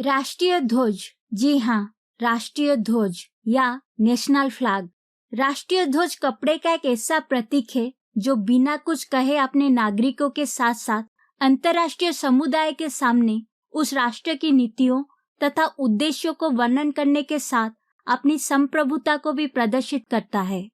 राष्ट्रीय ध्वज, जी हाँ, राष्ट्रीय ध्वज या नेशनल फ्लैग। राष्ट्रीय ध्वज कपड़े का एक ऐसा प्रतीक है जो बिना कुछ कहे अपने नागरिकों के साथ साथ अंतर्राष्ट्रीय समुदाय के सामने उस राष्ट्र की नीतियों तथा उद्देश्यों को वर्णन करने के साथ अपनी संप्रभुता को भी प्रदर्शित करता है।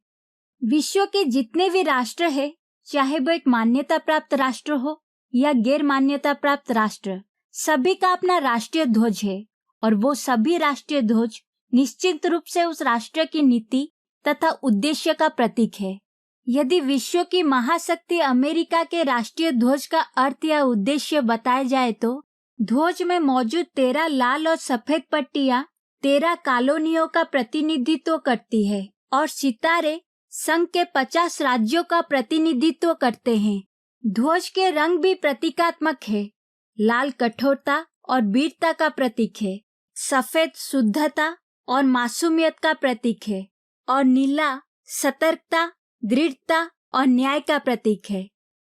विश्व के जितने भी राष्ट्र हैं, चाहे वो एक मान्यता प्राप्त राष्ट्र हो या गैर मान्यता प्राप्त राष्ट्र, सभी का अपना राष्ट्रीय ध्वज है और वो सभी राष्ट्रीय ध्वज निश्चित रूप से उस राष्ट्र की नीति तथा उद्देश्य का प्रतीक है। यदि विश्व की महाशक्ति अमेरिका के राष्ट्रीय ध्वज का अर्थ या उद्देश्य बताया जाए तो ध्वज में मौजूद 13 लाल और सफेद पट्टियां 13 कॉलोनियों का प्रतिनिधित्व करती है और सितारे संघ के 50 राज्यों का प्रतिनिधित्व करते हैं। ध्वज के रंग भी प्रतीकात्मक है। लाल कठोरता और वीरता का प्रतीक है, सफेद शुद्धता और मासूमियत का प्रतीक है और नीला सतर्कता, दृढ़ता और न्याय का प्रतीक है।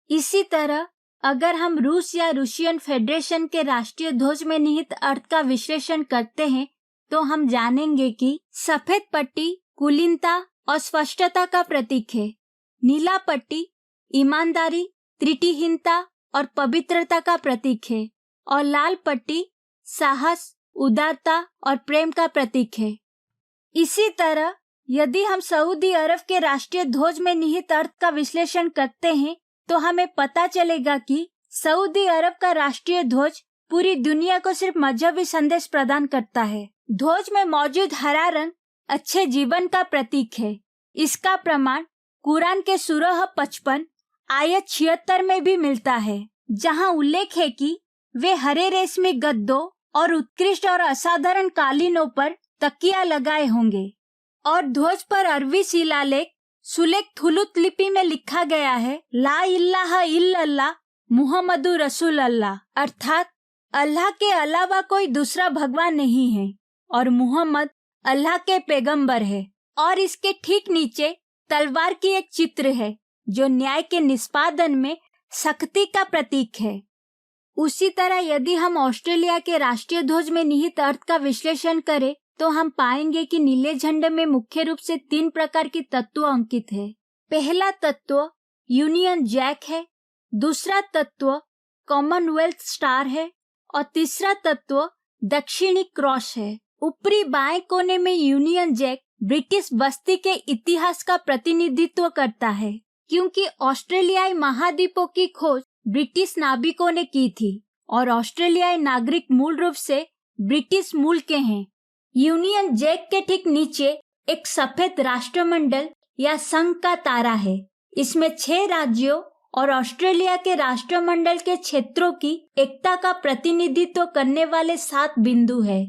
इसी तरह अगर हम रूस या रूसियन फेडरेशन के राष्ट्रीय ध्वज में निहित अर्थ का विश्लेषण करते हैं तो हम जानेंगे कि सफेद पट्टी कुलीनता और स्पष्टता का प्रतीक है, नीला पट्टी ईमानदारी, त्रुटिहीनता और पवित्रता का प्रतीक है और लाल पट्टी साहस, उदारता और प्रेम का प्रतीक है। इसी तरह यदि हम सऊदी अरब के राष्ट्रीय ध्वज में निहित अर्थ का विश्लेषण करते हैं तो हमें पता चलेगा कि सऊदी अरब का राष्ट्रीय ध्वज पूरी दुनिया को सिर्फ मजहबी संदेश प्रदान करता है। ध्वज में मौजूद हरा रंग अच्छे जीवन का प्रतीक है। इसका प्रमाण कुरान के सूरह 55 आयत 76 में भी मिलता है, जहां उल्लेख है कि वे हरे रेशमी गद्दों और उत्कृष्ट और असाधारण कालीनों पर तकिया लगाए होंगे और ध्वज पर अरबी शिलालेख सुलेख थुलुत लिपि में लिखा गया है, ला इलाहा इल्लल्लाह मुहम्मदुर रसूल अल्लाह, अर्थात अल्लाह के अलावा कोई दूसरा भगवान नहीं है और मुहम्मद अल्लाह के पैगंबर है। और इसके ठीक नीचे तलवार की एक चित्र है जो न्याय के निष्पादन में सख्ती का प्रतीक है। उसी तरह यदि हम ऑस्ट्रेलिया के राष्ट्रीय ध्वज में निहित अर्थ का विश्लेषण करें तो हम पाएंगे कि नीले झंडे में मुख्य रूप से 3 प्रकार की तत्व अंकित है। पहला तत्व यूनियन जैक है, दूसरा तत्व कॉमनवेल्थ स्टार है और तीसरा तत्व दक्षिणी क्रॉस है। ऊपरी बाएं कोने में यूनियन जैक ब्रिटिश बस्ती के इतिहास का प्रतिनिधित्व करता है, क्योंकि ऑस्ट्रेलियाई महाद्वीपों की खोज ब्रिटिश नाविकों ने की थी और ऑस्ट्रेलियाई नागरिक मूल रूप से ब्रिटिश मूल के हैं। यूनियन जैक के ठीक नीचे एक सफेद राष्ट्रमंडल या संघ का तारा है। इसमें 6 राज्यों और ऑस्ट्रेलिया के राष्ट्रमंडल के क्षेत्रों की एकता का प्रतिनिधित्व करने वाले 7 बिंदु है।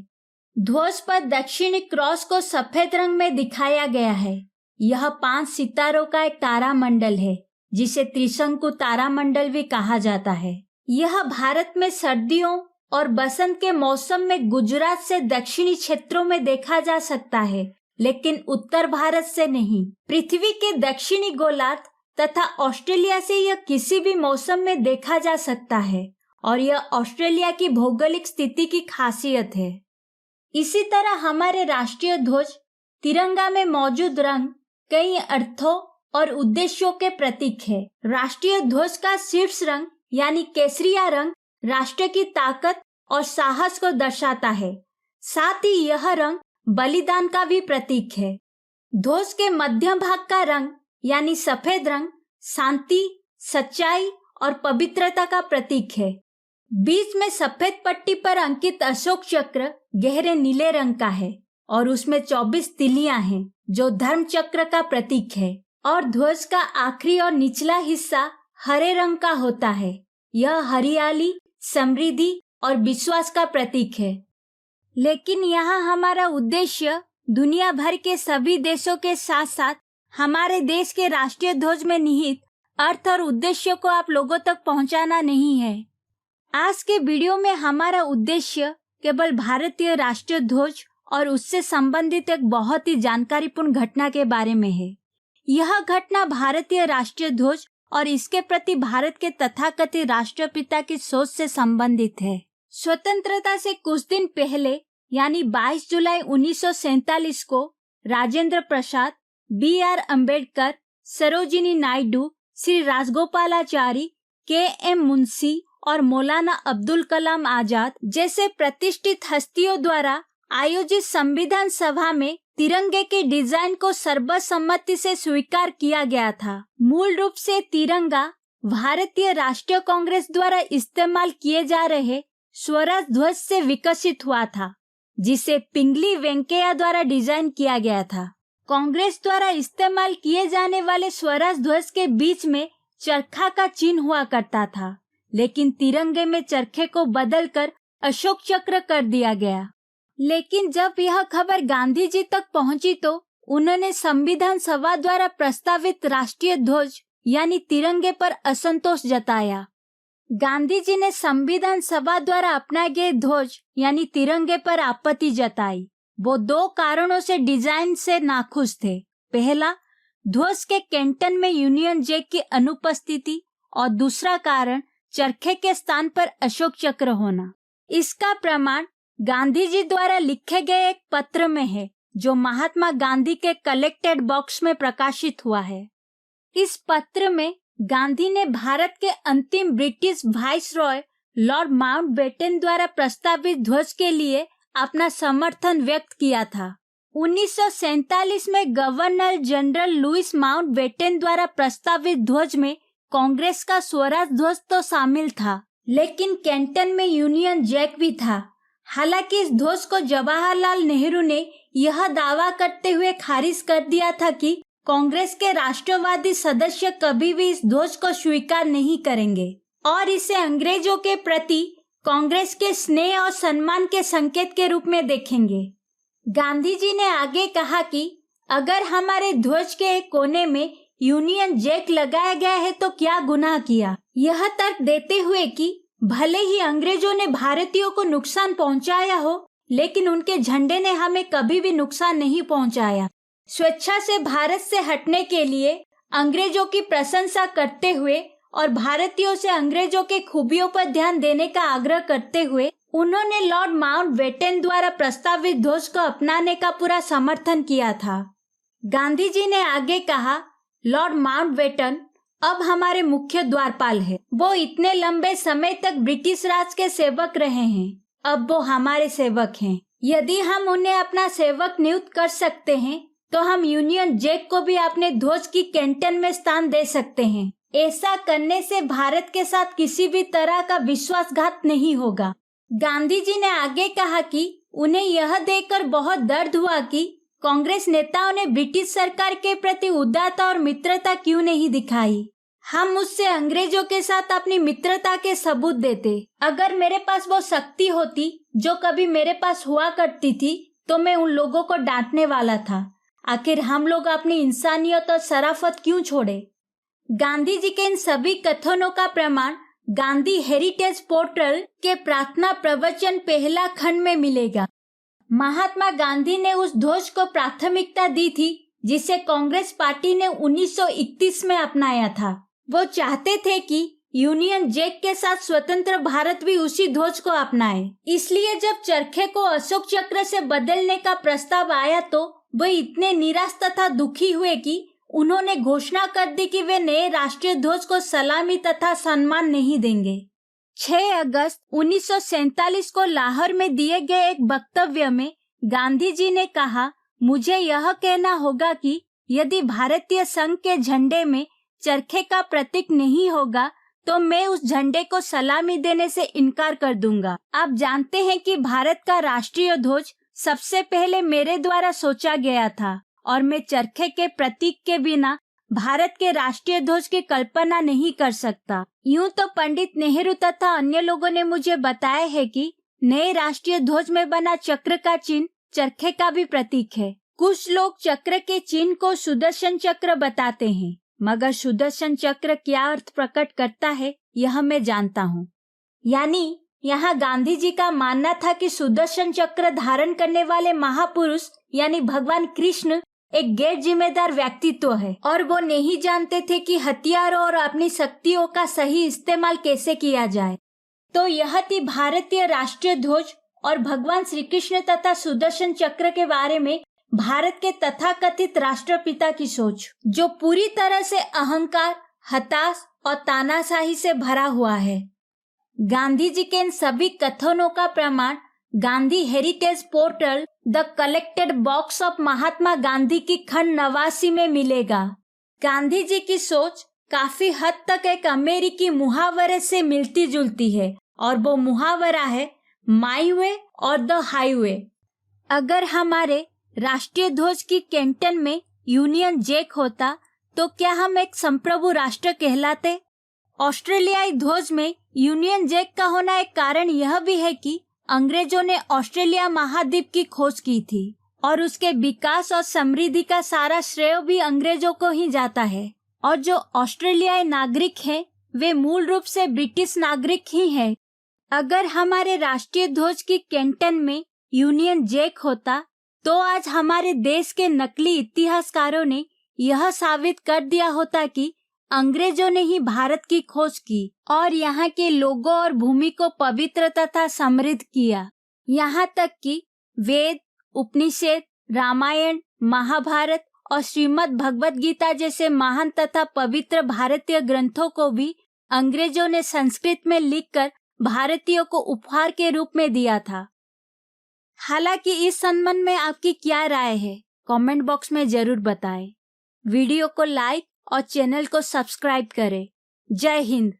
ध्वज पर दक्षिणी क्रॉस को सफेद रंग में दिखाया गया है। यह 5 सितारों का एक तारामंडल है जिसे त्रिशंकु तारामंडल भी कहा जाता है। यह भारत में सर्दियों और बसंत के मौसम में गुजरात से दक्षिणी क्षेत्रों में देखा जा सकता है, लेकिन उत्तर भारत से नहीं। पृथ्वी के दक्षिणी गोलार्ध तथा ऑस्ट्रेलिया से यह किसी भी मौसम में देखा जा सकता है और यह ऑस्ट्रेलिया की भौगोलिक स्थिति की खासियत है। इसी तरह हमारे राष्ट्रीय ध्वज तिरंगा में मौजूद रंग कई अर्थों और उद्देश्यों के प्रतीक है। राष्ट्रीय ध्वज का शीर्ष रंग यानी केसरिया रंग राष्ट्र की ताकत और साहस को दर्शाता है। साथ ही यह रंग बलिदान का भी प्रतीक है। ध्वज के मध्य भाग का रंग यानी सफेद रंग शांति, सच्चाई और पवित्रता का प्रतीक है। बीच में सफेद पट्टी पर अंकित अशोक चक्र गहरे नीले रंग का है और उसमें 24 तिलियां हैं जो धर्म चक्र का प्रतीक है और ध्वज का आखिरी और निचला हिस्सा हरे रंग का होता है। यह हरियाली, समृद्धि और विश्वास का प्रतीक है। लेकिन यहाँ हमारा उद्देश्य दुनिया भर के सभी देशों के साथ साथ हमारे देश के राष्ट्रीय ध्वज में निहित अर्थ और उद्देश्य को आप लोगों तक पहुँचाना नहीं है। आज के वीडियो में हमारा उद्देश्य केवल भारतीय राष्ट्रीय ध्वज और उससे संबंधित एक बहुत ही जानकारीपूर्ण घटना के बारे में है। यह घटना भारतीय राष्ट्रीय ध्वज और इसके प्रति भारत के तथाकथित राष्ट्रपिता की सोच से संबंधित है। स्वतंत्रता से कुछ दिन पहले यानी 22 जुलाई 1947 को राजेंद्र प्रसाद, B.R. अम्बेडकर, सरोजिनी नायडू, श्री राजगोपालाचारी, K.M. मुंशी और मौलाना अब्दुल कलाम आजाद जैसे प्रतिष्ठित हस्तियों द्वारा आयोजित संविधान सभा में तिरंगे के डिजाइन को सर्वसम्मति से स्वीकार किया गया था। मूल रूप से तिरंगा भारतीय राष्ट्रीय कांग्रेस द्वारा इस्तेमाल किए जा रहे स्वराज ध्वज से विकसित हुआ था, जिसे पिंगली वेंकैया द्वारा डिजाइन किया गया था। कांग्रेस द्वारा इस्तेमाल किए जाने वाले स्वराज ध्वज के बीच में चरखा का चिन्ह हुआ करता था, लेकिन तिरंगे में चरखे को बदलकर अशोक चक्र कर दिया गया। लेकिन जब यह खबर गांधी जी तक पहुंची तो उन्होंने संविधान सभा द्वारा प्रस्तावित राष्ट्रीय ध्वज यानी तिरंगे पर असंतोष जताया। गांधी जी ने संविधान सभा द्वारा अपनाए गए ध्वज यानी तिरंगे पर आपत्ति जताई। वो दो कारणों से डिजाइन से नाखुश थे। पहला, ध्वज के कैंटन में यूनियन जैक की अनुपस्थिति और दूसरा कारण चरखे के स्थान पर अशोक चक्र होना। इसका प्रमाण गांधी जी द्वारा लिखे गए एक पत्र में है, जो महात्मा गांधी के कलेक्टेड बॉक्स में प्रकाशित हुआ है। इस पत्र में गांधी ने भारत के अंतिम ब्रिटिश वाइसरॉय लॉर्ड माउंटबेटन द्वारा प्रस्तावित ध्वज के लिए अपना समर्थन व्यक्त किया था। 1947 में गवर्नर जनरल लुइस माउंटबेटन द्वारा प्रस्तावित ध्वज में कांग्रेस का स्वराज ध्वज तो शामिल था, लेकिन कैंटन में यूनियन जैक भी था। हालांकि इस ध्वज को जवाहरलाल नेहरू ने यह दावा करते हुए खारिज कर दिया था कि कांग्रेस के राष्ट्रवादी सदस्य कभी भी इस ध्वज को स्वीकार नहीं करेंगे और इसे अंग्रेजों के प्रति कांग्रेस के स्नेह और सम्मान के संकेत के रूप में देखेंगे। गांधी जी ने आगे कहा कि अगर हमारे ध्वज के एक कोने में यूनियन जैक लगाया गया है तो क्या गुनाह किया। यह तर्क देते हुए कि भले ही अंग्रेजों ने भारतीयों को नुकसान पहुंचाया हो, लेकिन उनके झंडे ने हमें कभी भी नुकसान नहीं पहुंचाया। स्वेच्छा से भारत से हटने के लिए अंग्रेजों की प्रशंसा करते हुए और भारतीयों से अंग्रेजों के खूबियों पर ध्यान देने का आग्रह करते हुए उन्होंने लॉर्ड माउंटबेटन द्वारा प्रस्तावित ध्वज को अपनाने का पूरा समर्थन किया था। गांधी जी ने आगे कहा, लॉर्ड माउंटबेटन अब हमारे मुख्य द्वारपाल है। वो इतने लंबे समय तक ब्रिटिश राज के सेवक रहे हैं, अब वो हमारे सेवक हैं। यदि हम उन्हें अपना सेवक नियुक्त कर सकते हैं तो हम यूनियन जैक को भी अपने ध्वज की कैंटन में स्थान दे सकते हैं। ऐसा करने से भारत के साथ किसी भी तरह का विश्वासघात नहीं होगा। गांधी जी ने आगे कहा कि उन्हें यह देखकर बहुत दर्द हुआ कि कांग्रेस नेताओं ने ब्रिटिश सरकार के प्रति उदारता और मित्रता क्यों नहीं दिखाई। हम उससे अंग्रेजों के साथ अपनी मित्रता के सबूत देते। अगर मेरे पास वो शक्ति होती जो कभी मेरे पास हुआ करती थी तो मैं उन लोगों को डांटने वाला था। आखिर हम लोग अपनी इंसानियत और शराफत क्यों छोड़े। गांधी जी के इन सभी कथनों का प्रमाण गांधी हेरिटेज पोर्टल के प्रार्थना प्रवचन पहला खंड में मिलेगा। महात्मा गांधी ने उस ध्वज को प्राथमिकता दी थी जिसे कांग्रेस पार्टी ने 1931 में अपनाया था। वो चाहते थे कि यूनियन जैक के साथ स्वतंत्र भारत भी उसी ध्वज को अपनाए। इसलिए जब चरखे को अशोक चक्र से बदलने का प्रस्ताव आया तो वे इतने निराश तथा दुखी हुए कि उन्होंने घोषणा कर दी कि वे नए राष्ट्रीय ध्वज को सलामी तथा सम्मान नहीं देंगे। 6 अगस्त 1947 को लाहौर में दिए गए एक वक्तव्य में गांधी जी ने कहा, मुझे यह कहना होगा कि यदि भारतीय संघ के झंडे में चरखे का प्रतीक नहीं होगा तो मैं उस झंडे को सलामी देने से इनकार कर दूंगा। आप जानते हैं कि भारत का राष्ट्रीय ध्वज सबसे पहले मेरे द्वारा सोचा गया था और मैं चरखे के प्रतीक के बिना भारत के राष्ट्रीय ध्वज की कल्पना नहीं कर सकता। यूं तो पंडित नेहरू तथा अन्य लोगों ने मुझे बताया है कि नए राष्ट्रीय ध्वज में बना चक्र का चिन्ह चरखे का भी प्रतीक है। कुछ लोग चक्र के चिन्ह को सुदर्शन चक्र बताते हैं, मगर सुदर्शन चक्र क्या अर्थ प्रकट करता है यह मैं जानता हूँ। यानी यहाँ गांधी जी का मानना था कि सुदर्शन चक्र धारण करने वाले महापुरुष यानी भगवान कृष्ण एक गैर जिम्मेदार व्यक्तित्व है और वो नहीं जानते थे कि हथियारों और अपनी शक्तियों का सही इस्तेमाल कैसे किया जाए। तो यह थी भारतीय राष्ट्रीय ध्वज और भगवान श्री कृष्ण तथा सुदर्शन चक्र के बारे में भारत के तथाकथित राष्ट्रपिता की सोच, जो पूरी तरह से अहंकार, हताश और तानाशाही से भरा हुआ है। गांधी जी के इन सभी कथनों का प्रमाण Gandhi heritage portal the collected works of Mahatma Gandhi की खंड 89 में मिलेगा। गांधी जी की सोच काफी हद तक एक अमेरिकी मुहावरे से मिलती जुलती है और वो मुहावरा है माई वे और द हाईवे। अगर हमारे राष्ट्रीय ध्वज की कैंटन में यूनियन जैक होता तो क्या हम एक संप्रभु राष्ट्र कहलाते? ऑस्ट्रेलियाई ध्वज में यूनियन जैक का होना एक कारण यह भी है कि अंग्रेजों ने ऑस्ट्रेलिया महाद्वीप की खोज की थी और उसके विकास और समृद्धि का सारा श्रेय भी अंग्रेजों को ही जाता है। और जो ऑस्ट्रेलियाई नागरिक हैं, वे मूल रूप से ब्रिटिश नागरिक ही हैं। अगर हमारे राष्ट्रीय ध्वज की कैंटन में यूनियन जैक होता तो आज हमारे देश के नकली इतिहासकारों ने यह साबित कर दिया होता कि अंग्रेजों ने ही भारत की खोज की और यहाँ के लोगों और भूमि को पवित्र तथा समृद्ध किया। यहाँ तक कि वेद, उपनिषद, रामायण, महाभारत और श्रीमद् भगवत गीता जैसे महान तथा पवित्र भारतीय ग्रंथों को भी अंग्रेजों ने संस्कृत में लिखकर भारतीयों को उपहार के रूप में दिया था। हालांकि इस संबंध में आपकी क्या राय है, कमेंट बॉक्स में जरूर बताएं। वीडियो को लाइक और चैनल को सब्सक्राइब करें। जय हिंद।